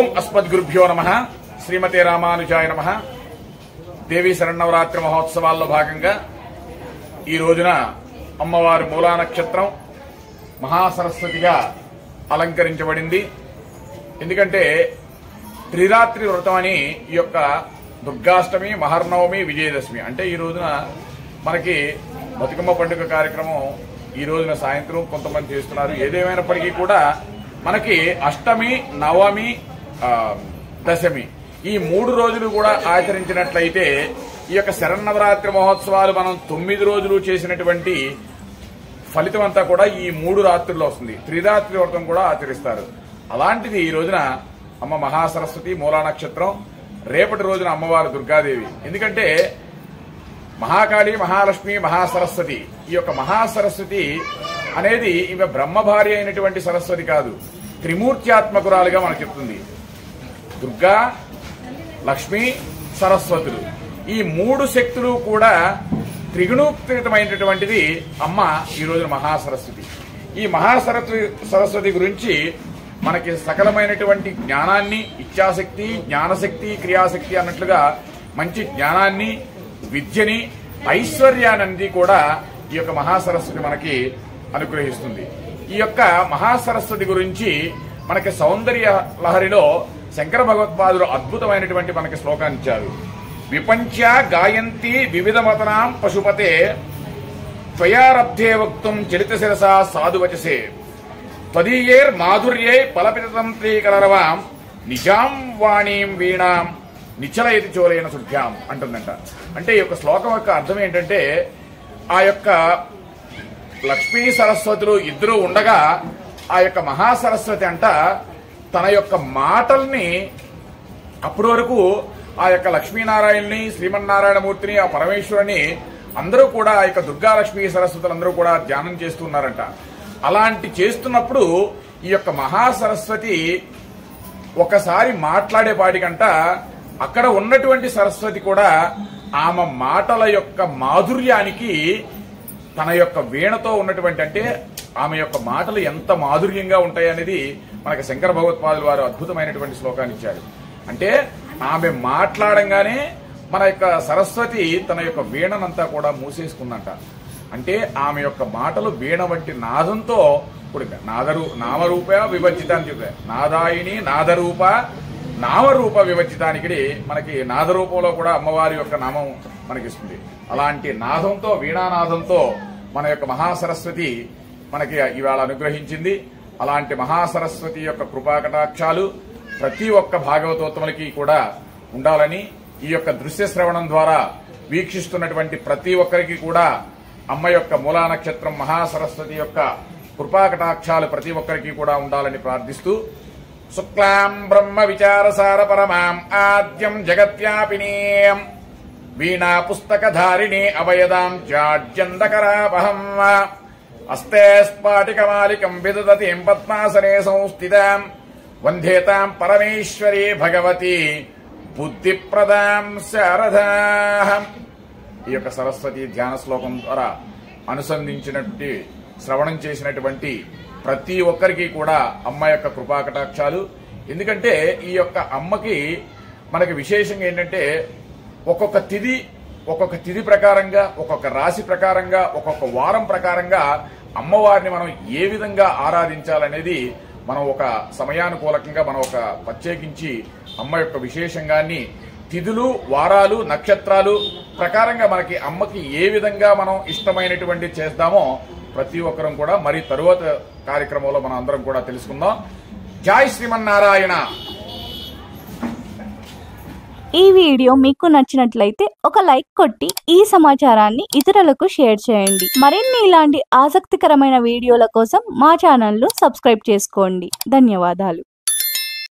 ఓం అస్మద్గురుభ్యో నమః. శ్రీమతే రామానుజాయ నమః. దేవీ శరన్నవరాత్రి మహోత్సవాల్లో భాగంగా ఈ రోజున అమ్మవారి మూలా నక్షత్రం మహాసరస్వతిగా అలంకరించబడింది. ఎందుకంటే త్రిరాత్రి వ్రతం అని ఈ యొక్క దుర్గాష్టమి, మహర్నవమి, విజయదశమి అంటే ఈ రోజున మనకి బతుకమ్మ పండుగ కార్యక్రమం ఈ రోజున సాయంత్రం కొంతమంది చేస్తున్నారు. ఏదేమైనప్పటికీ కూడా మనకి అష్టమి, నవమి, దశమి ఈ 3 రోజులు కూడా ఆచరించినట్లయితే ఈ యొక్క శరన్నవరాత్రి మహోత్సవాలు మనం 9 రోజులు చేసినటువంటి ఫలితం అంతా కూడా ఈ 3 రాత్రుల్లో వస్తుంది. త్రిరాత్రి వ్రతం కూడా ఆచరిస్తారు. అలాంటిది ఈ రోజున అమ్మ మహాసరస్వతి మూలా నక్షత్రం, రేపటి రోజున అమ్మవారు దుర్గాదేవి. ఎందుకంటే మహాకాళి, మహాలక్ష్మి, మహాసరస్వతి. ఈ యొక్క మహాసరస్వతి అనేది ఈమె బ్రహ్మభార్య అయినటువంటి సరస్వతి కాదు, త్రిమూర్త్యాత్మకురాలుగా మనకు చెప్తుంది. దుర్గా, లక్ష్మి, సరస్వతులు ఈ 3 శక్తులు కూడా త్రిగుణోక్తమైనటువంటిది అమ్మ ఈ రోజున మహాసరస్వతి. ఈ సరస్వతి గురించి మనకి సకలమైనటువంటి జ్ఞానాన్ని, ఇచ్ఛాశక్తి, జ్ఞానశక్తి, క్రియాశక్తి అన్నట్లుగా మంచి జ్ఞానాన్ని, విద్యని, ఐశ్వర్యాన్ని కూడా ఈ యొక్క మహాసరస్వతి మనకి అనుగ్రహిస్తుంది. ఈ యొక్క మహాసరస్వతి గురించి మనకి సౌందర్య లహరిలో శంకర భగవత్పాదులు అద్భుతమైనటువంటి మనకి శ్లోకాన్ని ఇచ్చారు. విపంచ గాయంతి వివిధ మతనాం పశుపతే త్వయారబ్ధే వక్తుం చలిత శిరస సాధువచసే త్వదీయేర్ మాధుర్యై ఫలపితంత్రీకరవాం నిజాం వాణీం వీణాం నిచలయతి చోలైన శుద్ధ్యాం అంటుందంట. అంటే ఈ యొక్క శ్లోకం యొక్క అర్థం ఏంటంటే ఆ యొక్క లక్ష్మీ సరస్వతులు ఇద్దరు ఉండగా ఆ యొక్క మహాసరస్వతి అంట తన యొక్క మాటల్ని అప్పటి వరకు ఆ యొక్క లక్ష్మీనారాయణని, శ్రీమన్నారాయణమూర్తిని, ఆ పరమేశ్వరుని అందరూ కూడా ఆ యొక్క దుర్గాలక్ష్మీ సరస్వతులు అందరూ కూడా ధ్యానం చేస్తున్నారంట. అలాంటి చేస్తున్నప్పుడు ఈ యొక్క మహాసరస్వతి ఒకసారి మాట్లాడేపాటికంట అక్కడ ఉన్నటువంటి సరస్వతి కూడా ఆమె మాటల యొక్క మాధుర్యానికి తన యొక్క వీణతో ఉన్నటువంటి, అంటే ఆమె యొక్క మాటలు ఎంత మాధుర్యంగా ఉంటాయనేది మనకి శంకర భగవత్పాదులు వారు అద్భుతమైనటువంటి శ్లోకాన్ని ఇచ్చారు. అంటే ఆమె మాట్లాడంగానే మన యొక్క సరస్వతి తన యొక్క వీణనంతా కూడా మూసేసుకుందంట. అంటే ఆమె యొక్క మాటలు వీణ వంటి నాదంతో కూడిన నామరూప విభజిత అని చెప్పారు. నాదాయిని నాదరూప నామరూప విభజితానికి మనకి నాదరూపంలో కూడా అమ్మవారి యొక్క నామం మనకిస్తుంది. అలాంటి నాదంతో, వీణానాదంతో మన యొక్క మహాసరస్వతి మనకి ఇవాళ అనుగ్రహించింది. అలాంటి మహాసరస్వతి యొక్క కృపాకటాక్షాలు ప్రతి ఒక్క భాగవతోత్తములకి కూడా ఉండాలని, ఈ యొక్క దృశ్య శ్రవణం ద్వారా వీక్షిస్తున్నటువంటి ప్రతి ఒక్కరికి కూడా అమ్మ యొక్క మూలా నక్షత్రం మహాసరస్వతి యొక్క కృపాకటాక్షాలు ప్రతి ఒక్కరికి కూడా ఉండాలని ప్రార్థిస్తూ, శుక్లాం బ్రహ్మ విచారసార పరమాం ఆద్యం జగత్యాపినీం వీణా పుస్తకధారిణి అభయదాం జాడ్యందకరాపహం అస్తే స్ఫాటికమాలికం విదదతిం పద్మాసనే సంస్థితాం వందేతాం పరమేశ్వరీ భగవతి బుద్ధిప్రదాం శారదాహం. ఈ యొక్క సరస్వతి ధ్యాన శ్లోకం ద్వారా అనుసంధించినటువంటి, శ్రవణం చేసినటువంటి ప్రతి ఒక్కరికి కూడా అమ్మ యొక్క కృపాకటాక్షాలు. ఎందుకంటే ఈ యొక్క అమ్మకి మనకి విశేషంగా ఏంటంటే ఒక్కొక్క తిథి ప్రకారంగా, ఒక్కొక్క రాశి ప్రకారంగా, ఒక్కొక్క వారం ప్రకారంగా అమ్మవారిని మనం ఏ విధంగా ఆరాధించాలనేది మనం ఒక సమయానుకూలకంగా మనం ఒక ప్రత్యేకించి అమ్మ యొక్క విశేషంగాన్ని తిథులు, వారాలు, నక్షత్రాలు ప్రకారంగా మనకి అమ్మకి ఏ విధంగా మనం ఇష్టమైనటువంటి చేస్తామో ప్రతి ఒక్కరం కూడా మరి తరువాత కార్యక్రమంలో మనం అందరం కూడా తెలుసుకుందాం. జై శ్రీమన్నారాయణ. ఈ వీడియో మీకు నచ్చినట్లయితే ఒక లైక్ కొట్టి ఈ సమాచారాన్ని ఇతరులకు షేర్ చేయండి. మరిన్ని ఇలాంటి ఆసక్తికరమైన వీడియోల కోసం మా ఛానల్ను సబ్స్క్రైబ్ చేసుకోండి. ధన్యవాదాలు.